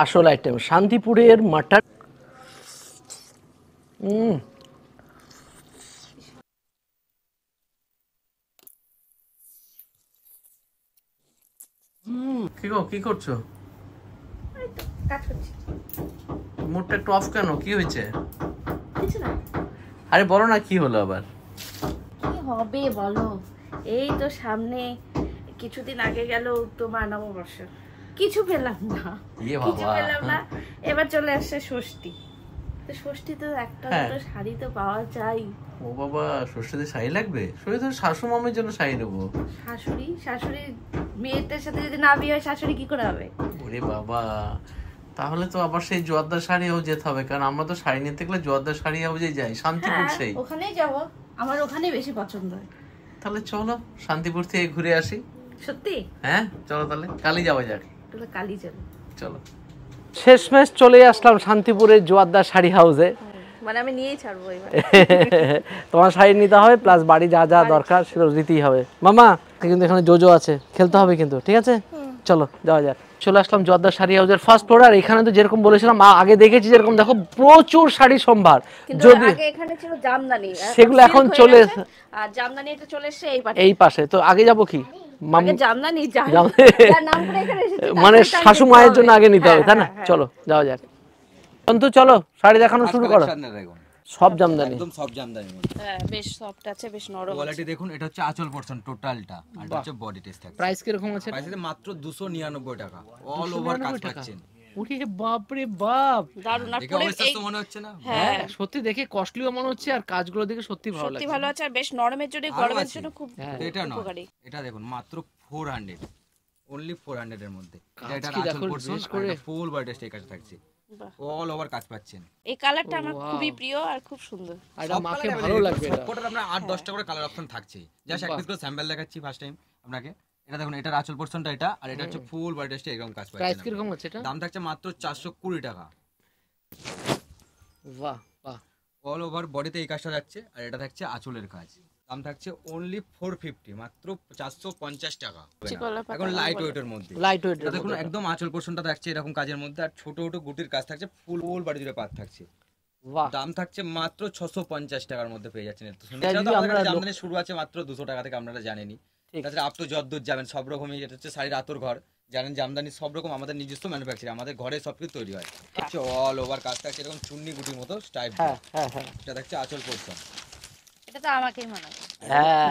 আসল আইটেম শান্তিপুরের মাটন। কি করছো? কাজ করছি। মুডটা একটু অফ কেন? কি হয়েছে? কিছু না। আরে বলো না, কি হলো আবার? কি হবে বলো? এই তো সামনে কিছুদিন আগে গেল তোমার নববর্ষ, কিছু পেলাম না। কিছু পেলাম না। এবার চলে আসছে ষষ্ঠী। তো ষষ্ঠীতে একটা দুটো শাড়ি তো পাওয়া চাই। ও বাবা, ষষ্ঠীতে শাড়ি লাগবে? ষষ্ঠী তো শাশু মামের জন্য শাড়ি নেবো। শাশুড়ি মেয়েটার সাথে যদি না বিয়ে হয় শাশুড়ি কি করে হবে? ওরে বাবা, তাহলে তো আবার সেই জোয়ারদার শাড়ি হাউস যেতে হবে, কারণ আমরা তো শাড়ি নিতে গেলে জোয়ারদার শাড়ি হাউসে যাই, শান্তিপুর সেই। ওখানেই যাবো, আমার ওখানেই বেশি পছন্দ হয়। তাহলে চলো শান্তিপুর থেকে ঘুরে আসি। সত্যি? হ্যাঁ চলো, তাহলে কালই যাওয়া যাক। তাহলে কালই চলো। চলো। শেষমেশ চলে আসলাম শান্তিপুরের জোয়ারদার শাড়ি হাউসে। মানে আমি নিয়েই ছাড়বো এবার। তোমার শাড়ি নিতে হবে, প্লাস বাড়ি যা যা দরকার সেটা দিতেই হবে। মামা কিন্তু এখানে জোজো আছে, খেলতে হবে কিন্তু, ঠিক আছে? চলো যাওয়া যাক। চলে আসলাম জোয়ারদার শাড়ি হাউসের ফার্স্ট ফ্লোর। আর এখানে তো যেরকম বলেছিলাম আগে দেখেছি, যেরকম দেখো প্রচুর শাড়ি সম্ভার। যদি আগে এখানে ছিল জামদানি, সেগুলো এখন চলে আর জামদানি এটা চলে এসেছে এই পাশে। তো আগে যাব কি? জামদানি মানে শাশু মায়ের জন্য আগে নিতে হবে, তাই না? চলো যাওয়া যাক। অন্তু চলো, শাড়ি দেখানো শুরু করো। সব জামদানি, একদম সব জামদানি। হ্যাঁ বেশ সফট আছে, বেশ নরম। কোয়ালিটি দেখুন, এটা হচ্ছে আঁচল পোরশন টোটালটা, আর এটা হচ্ছে বডি টেস্ট থাকে। প্রাইস কি রকম আছে? প্রাইস আছে মাত্র 299 টাকা। অল ওভার কাজ পাচ্ছেন। ওরে বাপ রে বাপ, দারুণ। আর দেখে অবিশ্বাস্য তো মনে হচ্ছে না? হ্যাঁ সত্যি দেখে কস্টলিও মনে হচ্ছে, আর কাজগুলো দেখে সত্যি ভালো লাগছে। সত্যি ভালো আছে, আর বেশ নরমের জন্য, গরমের জন্য খুব উপকারী। এটা দেখুন মাত্র 400, অনলি 400 এর মধ্যে। এটা কি আঁচল দেখো পোরশন, বেশ করে ফুল বডি টেস্ট এই কাজ থাকছে। অল ওভার কাজ পাচ্ছেন। এই কালারটা আমার খুবই প্রিয় আর খুব সুন্দর। আর এটা মাকে ভালো লাগবে। এটা সবকটার আপনার 8-10টা করে কালার অপশন থাকছে। জাস্ট এক পিস করে স্যাম্পল দেখাচ্ছি ফার্স্ট টাইম আপনাকে। এটা দেখুন, এটার আঁচল পোরশনটা এটা, আর এটা হচ্ছে ফুল বডি টেস্ট এরকম কাজ পাচ্ছেন। প্রাইস কি রকম আছে এটা? দাম থাকছে মাত্র 420 টাকা। বাহ বাহ, অল ওভার বডিতে এই কাজটা যাচ্ছে, আর এটা থাকছে আঁচলের কাজ। দাম থাকছে অনলি 450, মাত্র 450 টাকা। এখন লাইট ওয়েটের মধ্যে, লাইট ওয়েট দেখুন একদম আঁচল পোরশনটা থাকছে এরকম কাজের মধ্যে, আর ছোট ছোট গুটির কাজ থাকছে, ফুল বডি জুড়ে পাত থাকছে। দাম থাকছে মাত্র 650 টাকার মধ্যে পেয়ে যাচ্ছেন। জামদানি শুরু আছে মাত্র 200 টাকা থেকে, আপনারা জানেনই। তাছাড়া আপ টু যতদূর যাবেন সব রকমই, এটা হচ্ছে শাড়ির আতর ঘর, জানেন জামদানি সব রকম আমাদের নিজস্ব ম্যানুফ্যাকচারিং, আমাদের ঘরে সবকিছু তৈরি হয়। হচ্ছে অল ওভার কাজ থাকছে এরকম চুন্নি গুটির মতো স্টাইল। হ্যাঁ হ্যাঁ হ্যাঁ, এটা থাকছে আঁচল পোরশন। এটা তো আমাকেই মানাবে। হ্যাঁ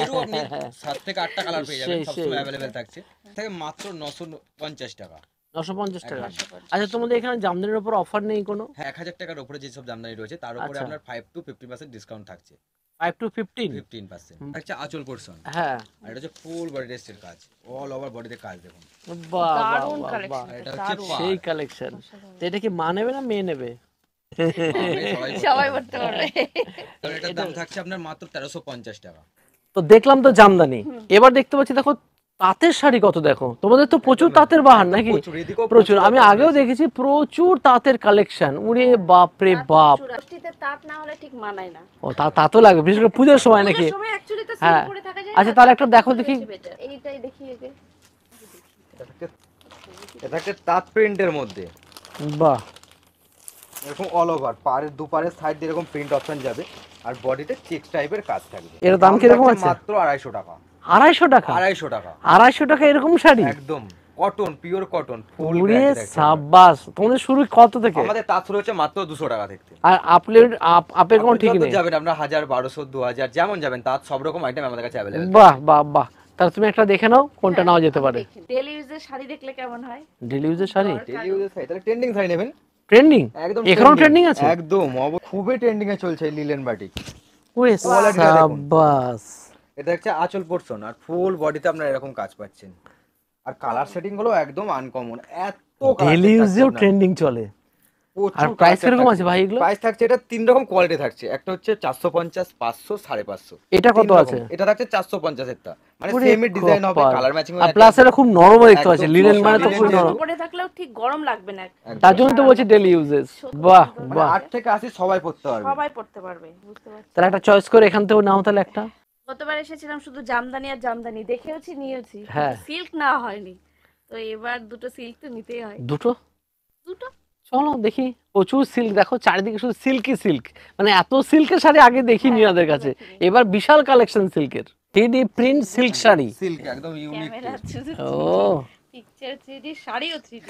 এরও আপনি 7 থেকে 8টা কালার পেয়ে যাবেন, সবসময় অ্যাভেলেবেল থাকছে। থেকে মাত্র 950 টাকা। 950 টাকা। আচ্ছা, তোমাদের এখানে জামদানির উপর অফার নেই কোনো? হ্যাঁ, 1000 টাকার উপরে যেসব জামদানি রয়েছে তার উপরে আপনার 5 to 50% ডিসকাউন্ট থাকছে। 5 to 15? 15% থাকছে আঁচল পোরশন। হ্যাঁ, আর এটা হচ্ছে ফুল বডি টেস্টের কাজ, অল ওভার বডিতে কাজ দেখুন। বাহ দারুণ বাহ কালেকশন। বাহ, এটা হচ্ছে সেই কালেকশন। তো এটা কি মা নেবে না মেয়ে নেবে? সবাই পড়তে পারবে। আর এটার দাম থাকছে আপনার মাত্র 1350 টাকা। তো দেখলাম তো জামদানি, এবার দেখতে পাচ্ছি দেখো তাঁতের শাড়ি কত। দেখো তোমাদের তো প্রচুর তাঁতের বাহার নাকি? প্রচুর, আমি আগেও দেখেছি প্রচুর তাঁতের কালেকশন। উরে বাপ রে বাপ, ষষ্ঠীতে তাঁত না হলে ঠিক মানায় না। ও তাঁতও লাগবে, বিশেষ করে পূজার সময় নাকি? হ্যাঁ, আচ্ছা তাহলে একটা দেখো দেখি। এইটাই দেখি। এটা হচ্ছে তাঁত প্রিন্টের মধ্যে। বাহ, এরকম অল ওভার পাড়ের দুপারের সাইড দিয়ে এরকম প্রিন্ট অপশন যাবে, আর বডিতে চেকস টাইপের কাজ থাকবে। এর দাম কি রকম আছে? মাত্র 250 টাকা। 250 টাকা? 250 টাকা, 250 টাকা এরকম শাড়ি? একদম কটন, পিওর কটন, ফুল ওরে গ্যারান্টি থাকছে। সাবাস, তোমাদের শুরু কত থেকে? আমাদের তাঁত শুরু হচ্ছে মাত্র 200 টাকা থেকে। আর আপের কোনো ঠিক নেই? যাবেন আমরা 1000, 1200, 2000 যেমন যাবেন, তাঁত সব রকম আইটেম আমাদের কাছে अवेलेबल। বাহ বাহ বাহ, তাহলে তুমি একটা দেখে নাও কোনটা নাও যেতে পারে। ডেইলি ইউজের শাড়ি দেখলে কেমন হয়? ডেইলি ইউজের শাড়ি? ডেইলি ইউজের শাড়ি তাহলে ট্রেন্ডিং শাড়ি নেবেন। ট্রেন্ডিং? একদম এখনো ট্রেন্ডিং আছে? একদম খুবই ট্রেন্ডিং এ চলছে লিলেন বাটিক। ওরে সাবাস। এটা হচ্ছে আঁচল পোরশন, আর ফুল বডিতে আপনারা এরকম কাজ পাচ্ছেন, আর কালার সেটিং গুলো একদম আনকমন। এত ডেইলি ইউজেও ট্রেন্ডিং চলে। আর প্রাইস কিরকম আছে ভাই এগুলো? প্রাইস থাকছে, এটা 3 রকম কোয়ালিটি থাকছে। একটা হচ্ছে 450, 500, 550। এটা কত আছে? এটা থাকছে 450 এরটা, মানে সেমই ডিজাইন হবে, কালার ম্যাচিং হবে। আর প্লাস এটা খুব নরম দেখতে পাচ্ছি, লিনেন মানে তো খুব নরম। পরে থাকলেও ঠিক গরম লাগবে না, তার জন্য তো বলছি ডেইলি ইউজেস। বাহ বাহ, 8 থেকে 80 সবাই পড়তে পারবে। সবাই পড়তে পারবে, বুঝতে পারছি। তাহলে একটা চয়েস করে এখান থেকে নাও তাহলে একটা। গতবার এসেছিলাম শুধু জামদানি আর জামদানি দেখেওছি, নিয়েছি, হ্যাঁ, সিল্ক না হয়নি। তো এবার দুটো সিল্ক তো নিতেই হয়। দুটো চলো দেখি, প্রচুর সিল্ক, দেখো চারিদিকে শুধু সিল্কই সিল্ক, মানে এত সিল্কের শাড়ি আগে দেখিনি ওনাদের কাছে, এবার বিশাল কালেকশন সিল্কের, 3D print silk sari, silk একদম ইউনিক। ও পিকচার 3D, শাড়িও 3D,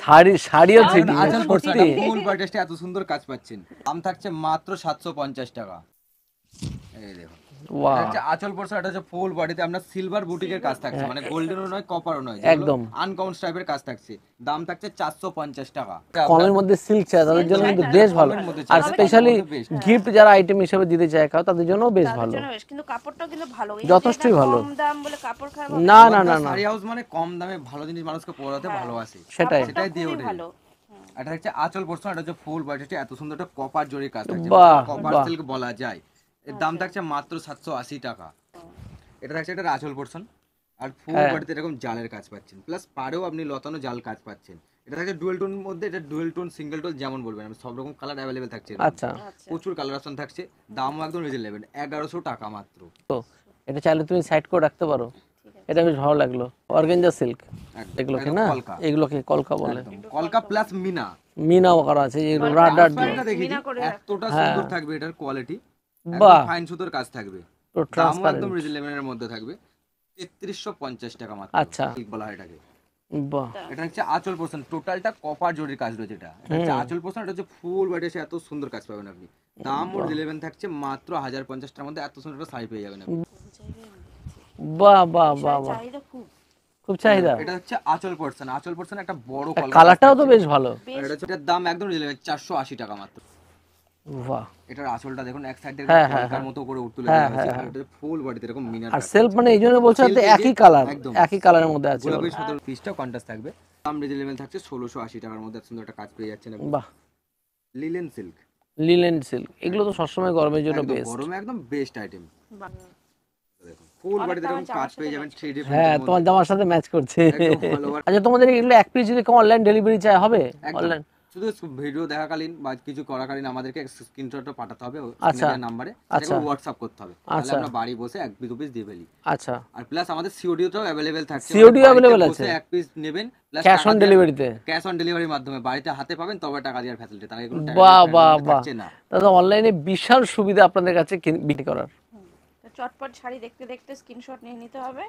শাড়িও 3D, আঁচল পড়ছে সত্যি ফুল বডি টেস্টে এত সুন্দর কাজ পাচ্ছেন, দাম থাকছে মাত্র 750 টাকা। এই দেখুন ওয়াও, এটা হচ্ছে আঁচল পড়ছে, এটা হচ্ছে ফুল বডিতে আপনার সিলভার বুটিকের কাজ থাকছে, মানে গোল্ডেনও নয় কপারও নয়, একদম আনকমন টাইপের কাজ থাকছে, দাম থাকছে 450 টাকা। কমের মধ্যে সিল্ক চাই তাদের জন্য কিন্তু বেশ ভালো, আর স্পেশালি গিফট যারা আইটেম হিসেবে দিতে চায় কাউ, তাদের জন্য বেশ ভালো, কিন্তু কাপড়টাও কিন্তু ভালো, যথেষ্টই ভালো, কম দাম বলে কাপড় খারাপ হবে না না না না, শাড়ি হাউস মানে কম দামে ভালো জিনিস মানুষকে পরাতে ভালোবাসে, সেটাই সেটাই দিয়ে ওঠে। ভালো। এটা হচ্ছে আঁচল পড়ছে, এটা হচ্ছে ফুল বডি এত সুন্দর একটা কপার জরির কাজ থাকছে, বাহ, কপার বাহ। সিল্ক বলা যায়। এর দাম থাকছে মাত্র 780 টাকা। এটা থাকছে এটা আঁচল পোরশন, আর ফুল বডিতে এরকম জালের কাজ পাচ্ছেন, প্লাস পাড়েও আপনি লতানো জাল কাজ পাচ্ছেন। এটা থাকছে ডুয়েল টোন মধ্যে, এটা ডুয়েল টোন সিঙ্গেল টোন যেমন বলবেন, সব রকম কালার অ্যাভেলেবেল থাকছে, আচ্ছা, প্রচুর কালার অপশন থাকছে, দামও একদম রিজনেবল 1100 টাকা মাত্র। তো এটা চাইলে তুমি সাইড করে রাখতে পারো, এটা বেশ ভালো লাগলো, অর্গানজা সিল্ক, এগুলো কি না, এগুলো কি কলকা বলে, কলকা প্লাস মিনা, মিনাও করা আছে, এই রাড রাড দিয়ে, এতটা সুন্দর থাকবে এটার কোয়ালিটি, বাহ, ফাইন সুতোর কাজ থাকবে, তো দামও ট্রান্সপারেন্ট, একদম রিজনেবলের মধ্যে থাকবে, 3350 টাকা মাত্র। আচ্ছা, সিল্ক বলা হয় এটাকে। বাহ, এটা হচ্ছে আঁচল পোরশন, টোটালটা কপার জরির কাজ রয়েছে, এটা হচ্ছে আঁচল পোরশন, এটা হচ্ছে ফুল বডি এত সুন্দর কাজ পাবেন আপনি, দাম ওর 11 থাকছে মাত্র 1050 টাকার মধ্যে, এত সুন্দর একটা শাড়ি পেয়ে যাবেন আপনি। বাহ বাহ বাহ বাহ, চাহিদা খুব। খুব চাহিদা, এটা হচ্ছে আঁচল পোরশন, আঁচল পোরশন একটা বড় কালারটাও তো বেশ ভালো, এটা হচ্ছে এটার দাম একদম রিজনেবল 480 টাকা মাত্র। বাহ, এটার আঁচলটা দেখুন এক সাইডে হ্যাঁ, কলকার মতো করে তুলে দেওয়া হয়েছে, আর এটা ফুল বডিতে এরকম মিনার আর সেলফ মানে এই জন্য বলছো যে একই কালার, একই কালারের মধ্যে আছে, গোলাপি সাদা পিসটা কন্ট্রাস্ট থাকবে, দাম রিজনেবল থাকছে 1680 টাকার মধ্যে, এত সুন্দর একটা কাজ পেয়ে যাচ্ছেন আপনি। বাহ, লিলেন সিল্ক, লিলেন সিল্ক, এগুলো তো সবসময় গরমের জন্য বেস্ট, গরমে একদম বেস্ট আইটেম। দেখুন ফুল বডিতে এরকম কাজ পেয়ে যাবেন 3D হ্যাঁ তোমার জামার সাথে ম্যাচ করছে। একদম ভালো। আচ্ছা তোমাদের এগুলো এক পিস যদি অনলাইন ডেলিভারি চাই হবে, অনলাইন শুধু ভিডিও দেখাকালীন বা কিছু করাকালীন আমাদেরকে স্ক্রিনশটটা পাঠাতে হবে আচ্ছা, স্ক্রিনের নাম্বারে, সেটাকে হোয়াটসঅ্যাপ করতে হবে, তাহলে আচ্ছা, আমরা বাড়ি বসে এক পিস পিস দিয়ে ফেলি। আচ্ছা, আর প্লাস আমাদের সিওডিটাও अवेलेबल থাকছে, COD available আছে, এক পিস নেবেন প্লাস ক্যাশ অন ডেলিভারিতে, ক্যাশ অন ডেলিভারির মাধ্যমে বাড়িতে হাতে পাবেন, তবে টাকা দেওয়ার ফ্যাসিলিটি, তার এগুলো বাহ বাহ বাহ, থাকছে না। দাদা অনলাইনে বিশাল সুবিধা আপনাদের কাছে বিক্রি করার, তো চটপট শাড়ি দেখতে দেখতে স্ক্রিনশট নিয়ে নিতে হবে,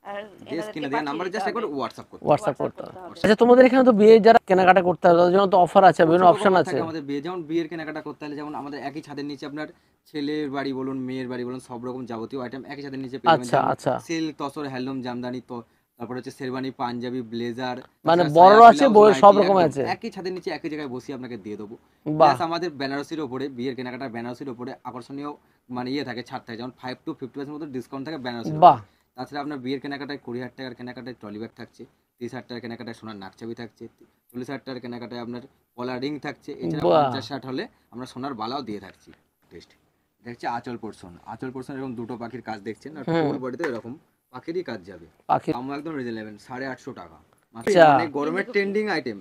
আর স্ক্রিনে দেওয়া নম্বরে জাস্ট একবার হোয়াটসঅ্যাপ করতে হবে। হোয়াটসঅ্যাপ করতে হবে। আচ্ছা তোমাদের এখানে তো বিয়ে যারা কেনাকাটা করতে হবে তাদের জন্য তো অফার আছে, বিভিন্ন অপশন আছে, আমাদের বিয়ে যেমন বিয়ের কেনাকাটা করতে হলে যেমন আমাদের একই ছাদের নিচে আপনার ছেলের বাড়ি বলুন মেয়ের বাড়ি বলুন সব রকম যাবতীয় আইটেম একই ছাদের নিচে পেয়ে আচ্ছা, আচ্ছা, যাবেন, সিল্ক তসর হ্যান্ডলুম জামদানি, তো তারপর হচ্ছে শেরওয়ানি পাঞ্জাবি ব্লেজার, মানে বড় আছে বড় সব রকম আছে, একই ছাদের নিচে একই জায়গায় বসিয়ে আপনাকে দিয়ে দেবো। প্লাস আমাদের বেনারসির উপরে বিয়ের কেনাকাটা বেনারসির উপরে আকর্ষণীয় মানে ইয়ে থাকে, ছাড় থাকে, যেমন 5 to 50% মতো ডিসকাউন্ট থাকে বেনারসির। বাহ, তাছাড়া আপনার বিয়ের কেনাকাটায় 20,000 টাকার কেনাকাটায় ট্রলি ব্যাগ থাকছে, 30,000 টাকার কেনাকাটায় সোনার নাকচাবি থাকছে, 40,000 টাকার কেনাকাটায় আপনার পলা রিং থাকছে, এছাড়া 50-60 হলে আমরা সোনার বালাও দিয়ে থাকছি। টেস্ট এটা হচ্ছে আঁচল পোরশন, আঁচল পোরশন এরকম দুটো পাখির কাজ দেখছেন, আর ফুল বডিতে এরকম পাখিরই কাজ যাবে, দাম একদম রিজনেবল 850 টাকা মাত্র, মানে গরমের ট্রেন্ডিং আইটেম।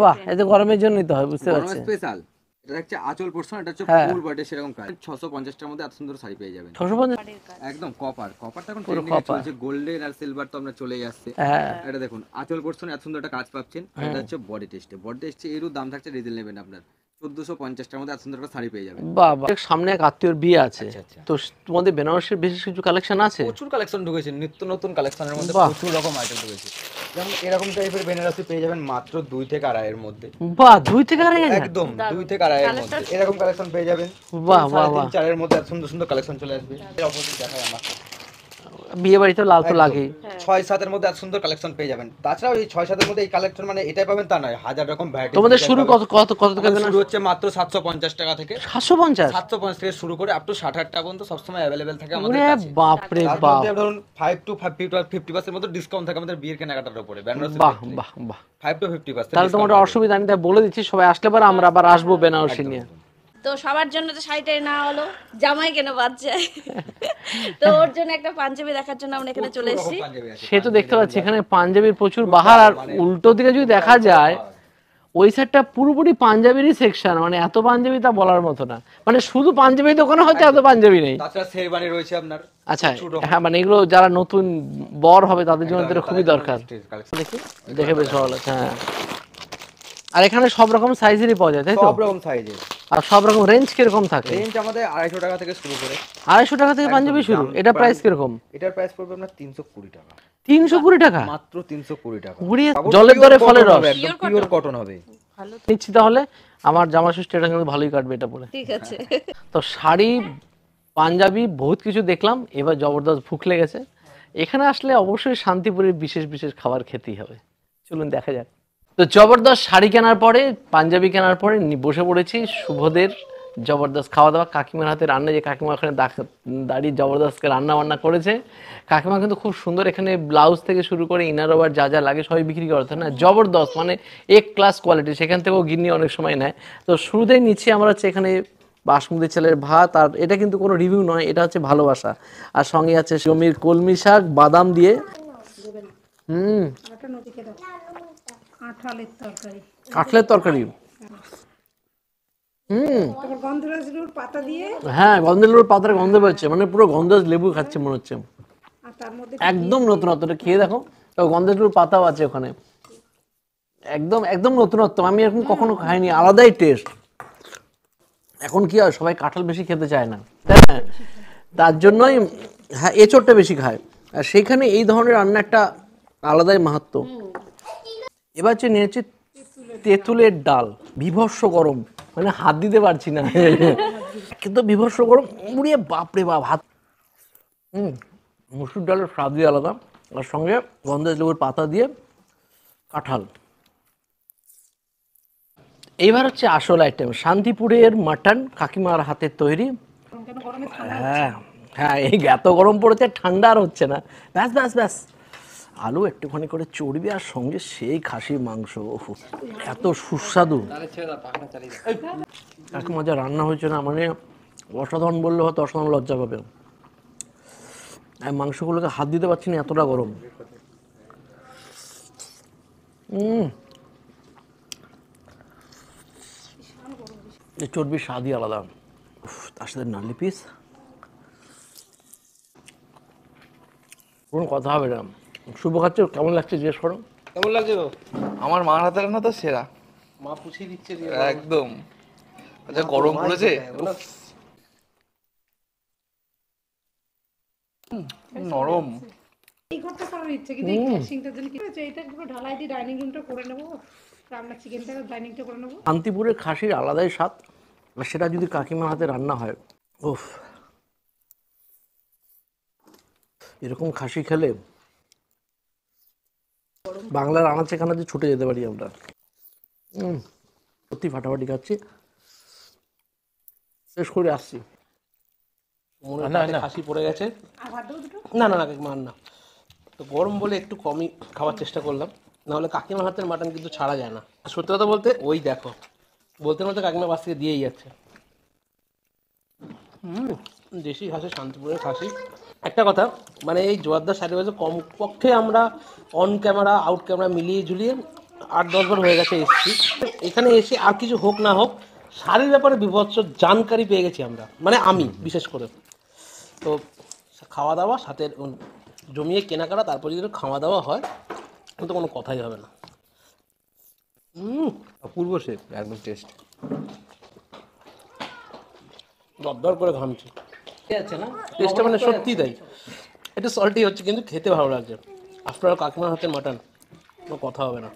বাহ, এটা গরমের জন্য নিতে হয়, বুঝতে পারছি, স্পেশাল। এটা হচ্ছে আঁচল পোরশন, এটা হচ্ছে ফুল বডি সেরকম কাজ, 650 টাকার মধ্যে এত সুন্দর শাড়ি পেয়ে যাবেন, 650 একদম কপার, কপারটা এখন ট্রেন্ডিং এ চলছে, গোল্ডেন আর সিলভার তো আমরা চলেই আসছে। এটা দেখুন আঁচল পোরশন এত সুন্দর একটা কাজ পাচ্ছেন, আর এটা হচ্ছে বডি টেস্টে, বডি টেস্টে এরও দাম থাকছে রিজনেবল আপনার 1450 টাকার মধ্যে এত সুন্দর একটা শাড়ি পেয়ে যাবেন। বাহ বাহ, সামনে এক আত্মীয়র বিয়ে আছে, তো তোমাদের বেনারসির বিশেষ কিছু কালেকশন আছে, প্রচুর কালেকশন ঢুকেছে, নিত্য নতুন কালেকশনের মধ্যে প্রচুর রকম আইটেম ঢুকেছে, যেমন এরকম টাইপের বেনারসি পেয়ে যাবেন মাত্র 2 থেকে 2.5 এর মধ্যে। বাহ, 2 থেকে 2.5, একদম 2 থেকে 2.5 এর মধ্যে এরকম কালেকশন পেয়ে যাবেন। বাহ বাহ বাহ, 3-4 এর মধ্যে এত সুন্দর সুন্দর কালেকশন চলে আসবে। এর অপোজিট দেখাই আমরা, বিয়ে বাড়িতে লাল তো লাগেই, 6-7 এর মধ্যে এত সুন্দর কালেকশন পেয়ে যাবেন। তাছাড়াও এই 6-7 এর মধ্যে এই কালেকশন মানে এটাই পাবেন তা নয়, হাজার রকম ভ্যারাইটি। তোমাদের শুরু কত কত কত থেকে শুরু হচ্ছে মাত্র 750 টাকা থেকে, 750 থেকে শুরু করে আপ টু 60,000 টাকা পর্যন্ত সবসময় अवेलेबल থাকে আমাদের ওরে কাছে। বাপ রে বাপ, ধরুন 5 to 50% মতো ডিসকাউন্ট থাকে আমাদের বিয়ের কেনাকাটার উপরে বেনারসি। বাহ বাহ বাহ, 5 to 50%। তাহলে তোমাদের অসুবিধা নেই, তাই বলে দিচ্ছি সবাই আসলে পরে আমরা আবার আসবো বেনারসি নিয়ে। তো সবার জন্য তো শাড়িটাই না হলো, জামাই কেন বাদ যায়, তো ওর জন্য একটা পাঞ্জাবি দেখার জন্য আমরা এখানে চলে এসেছি। সে তো দেখতে পাচ্ছি এখানে পাঞ্জাবির প্রচুর বাহার, আর উল্টো দিকে যদি দেখা যায় ওই সাইডটা পুরোপুরি পাঞ্জাবিরই সেকশন, মানে এত পাঞ্জাবি তা বলার মতো না, মানে শুধু পাঞ্জাবি দোকানে হয়তো এত পাঞ্জাবি নেই। তাছাড়া শেরওয়ানি রয়েছে আপনার। আচ্ছা হ্যাঁ, মানে এগুলো যারা নতুন বর হবে তাদের জন্য তো খুবই দরকার, দেখি দেখে বেশ ভালো লাগছে। হ্যাঁ আর এখানে সব রকম সাইজেরই পাওয়া যায়, তাই তো? সব রকম সাইজের। আর সব রকম রেঞ্জ কিরকম থাকে? রেঞ্জ আমাদের 250 টাকা থেকে শুরু করে। 250 টাকা থেকে পাঞ্জাবি শুরু? এটা প্রাইস কিরকম? এটার প্রাইস পড়বে আপনার 320 টাকা। 320 টাকা? মাত্র 320 টাকা। জলের দরে ফলের রস, একদম পিওর কটন হবে। ভালো নিচ্ছি তাহলে। আমার জামা ষষ্ঠী এটা কিন্তু ভালোই কাটবে এটা পরে। ঠিক আছে। তো শাড়ি, পাঞ্জাবি বহুত কিছু দেখলাম, এবার জবরদস্ত ভুখ লেগেছে। এখানে আসলে অবশ্যই শান্তিপুরের বিশেষ বিশেষ খাবার খেতেই হবে, চলুন দেখা যাক। তো জবরদস্ত শাড়ি কেনার পরে, পাঞ্জাবি কেনার পরে বসে পড়েছি শুভদের জবরদস্ত খাওয়া দাওয়া। কাকিমার হাতে রান্না, যে কাকিমা ওখানে দাঁড়িয়ে জবরদস্তকে রান্না বান্না করেছে। কাকিমা কিন্তু খুব সুন্দর, এখানে ব্লাউজ থেকে শুরু করে ইনার ওভার যা যা লাগে সবই বিক্রি করতে না, জবরদস্ত মানে এক ক্লাস কোয়ালিটি। সেখান থেকেও গিন্নি অনেক সময় নেয়। তো শুরুতেই নিচ্ছি আমরা হচ্ছে এখানে বাসমতি চালের ভাত, আর এটা কিন্তু কোনো রিভিউ নয়, এটা হচ্ছে ভালোবাসা। আর সঙ্গে আছে জমির কলমি শাক বাদাম দিয়ে। কাঁঠালের তরকারি। হ্যাঁ, গন্ধের লেবুর পাতার গন্ধ পাচ্ছে, মানে পুরো গন্ধের লেবু খাচ্ছে মনে হচ্ছে। একদম নতুনত্ব, খেয়ে দেখো। তো গন্ধের লেবুর পাতাও আছে ওখানে, একদম একদম নতুনত্ব। আমি এরকম কখনো খাইনি, আলাদাই টেস্ট। এখন কি হয়, সবাই কাঁঠাল বেশি খেতে চায় না, তাই না? তার জন্যই হ্যাঁ এঁচোড়টা বেশি খায়। আর সেইখানে এই ধরনের রান্না একটা আলাদাই মাহাত্ম্য। এবার হচ্ছে নিয়েছি তেঁতুলের ডাল, বিভৎস গরম, মানে হাত দিতে পারছি না কিন্তু বিভৎস গরম। উড়িয়ে বাপরে বাপ হাত। মুসুর ডালের স্বাদই আলাদা, আর সঙ্গে গন্ধের লেবুর পাতা দিয়ে কাঁঠাল। এইবার হচ্ছে আসল আইটেম, শান্তিপুরের মাটন, কাকিমার হাতের তৈরি। হ্যাঁ হ্যাঁ, এই এত গরম পড়েছে, ঠান্ডা আর হচ্ছে না। ব্যাস ব্যাস ব্যাস, আলু একটুখানি করে চর্বি, আর সঙ্গে সেই খাসির মাংস, এত সুস্বাদু। কাকিমা যা রান্না হয়েছে না, মানে অসাধারণ বললে হয়তো অসাধারণ লজ্জা পাবে। আমি মাংসগুলোকে হাত দিতে পারছি না, এতটা গরম। এই চর্বির স্বাদই আলাদা, তার সাথে নারলি পিস, কোনো কথা হবে না। শুভ খাচ্ছে, কেমন লাগছে জিজ্ঞেস করো। কেমন লাগছে গো? আমার মার হাতের রান্না তো সেরা, মা পুছিয়ে দিচ্ছে একদম। আচ্ছা, গরম পড়েছে, নরম। এই ঘরটা করার ইচ্ছে, কিন্তু এই ক্যাশিংটার জন্য কি হচ্ছে, এটা পুরো ঢালাই দিয়ে ডাইনিং রুমটা করে নেবো, রান্না চিকেনটা ডাইনিংটা করে নেবো। শান্তিপুরের খাসির আলাদাই স্বাদ, আর সেটা যদি কাকিমার হাতে রান্না হয়, উফ, এরকম খাসি খেলে বাংলার আনাচে কানাচে ছুটে যেতে পারি আমরা। সত্যি ফাটাফাটি খাচ্ছি, শেষ করে আসছি। খাসি পড়ে গেছে। না না না মার না, তো গরম বলে একটু কমই খাওয়ার চেষ্টা করলাম, নাহলে কাকিমার হাতের মাটন কিন্তু ছাড়া যায় না। সত্যি কথা বলতে, ওই দেখো বলতে বলতে কাকিমা বাস থেকে দিয়েই যাচ্ছে। দেশি খাসি, শান্তিপুরের খাসি। একটা কথা, মানে এই জোয়ারদার শাড়ি বাজে কমপক্ষে আমরা অন ক্যামেরা আউট ক্যামেরা মিলিয়ে ঝুলিয়ে 8-10 বার হয়ে গেছে এসেছি। এখানে এসে আর কিছু হোক না হোক, শাড়ির ব্যাপারে বিভৎস জানকারি পেয়ে গেছি আমরা, মানে আমি বিশেষ করে। তো খাওয়া দাওয়া সাথে জমিয়ে কেনাকাটা, তারপর যদি খাওয়া দাওয়া হয় তো কোনো কথাই হবে না। অপূর্ব শেপ, একদম টেস্ট। দরদর করে ঘামছি, টেস্টটা মানে সত্যি তাই। এটা সল্টি হচ্ছে কিন্তু খেতে ভালো লাগছে। আফটার কাকিমার হাতের মাটন, কোনো কথা হবে না।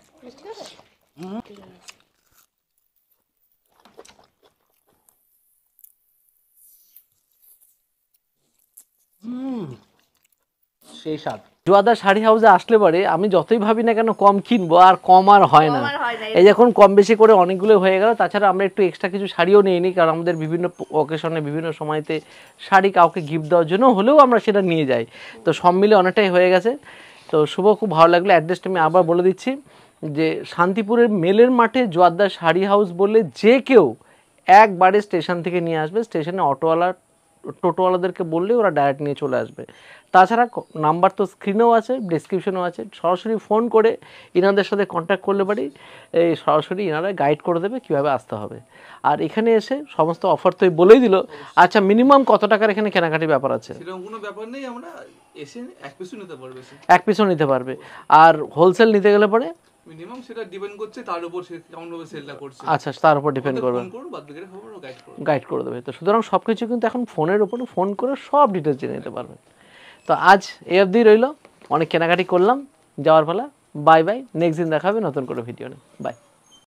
সেই স্বাদ। জোয়াদা শাড়ি হাউসে আসলে পরে আমি যতই ভাবি না কেন কম কিনবো, আর কম আর হয় না। এই যখন কম বেশি করে অনেকগুলো হয়ে গেল, তাছাড়া আমরা একটু এক্সট্রা কিছু শাড়িও নিয়ে নিই, কারণ আমাদের বিভিন্ন অকেশনে বিভিন্ন সময়তে শাড়ি কাউকে গিফট দেওয়ার জন্য হলেও আমরা সেটা নিয়ে যাই। তো সব মিলে অনেকটাই হয়ে গেছে। তো শুভ, খুব ভালো লাগলো। অ্যাড্রেসটা আমি আবার বলে দিচ্ছি, যে শান্তিপুরের মেলের মাঠে জোয়াদা শাড়ি হাউস বললে যে কেউ একবারে স্টেশন থেকে নিয়ে আসবে। স্টেশনে অটোওয়ালা টোটোওয়ালাদেরকে বললে ওরা ডাইরেক্ট নিয়ে চলে আসবে। তাছাড়া নাম্বার তো স্ক্রিনেও আছে, ডিসক্রিপশনেও আছে, সরাসরি ফোন করে ইনাদের সাথে কন্ট্যাক্ট করলে পারি, এই সরাসরি ইনারা গাইড করে দেবে কীভাবে আসতে হবে। আর এখানে এসে সমস্ত অফার তো বলেই দিল। আচ্ছা, মিনিমাম কত টাকার এখানে কেনাকাটির ব্যাপার আছে? সেরকম কোনো ব্যাপার নেই, আমরা এসে এক পিসও নিতে পারবে, এক পিসও নিতে পারবে। আর হোলসেল নিতে গেলে পরে মিনিমাম সেটা ডিপেন্ড করছে তার উপর সে কেমন ভাবে সেলটা করছে। আচ্ছা, তার উপর ডিপেন্ড করবে, ফোন করো বাদ বাকিটা খবর গাইড করো, গাইড করে দেবে। তো সুতরাং সব কিছু কিন্তু এখন ফোনের উপরে ফোন করে সব ডিটেলস জেনে নিতে পারবে। তো আজ এই অবধি রইলো, অনেক কেনাকাটি করলাম, যাওয়ার পালা। বাই বাই, নেক্সট দিন দেখা হবে নতুন করে ভিডিও নিয়ে। বাই।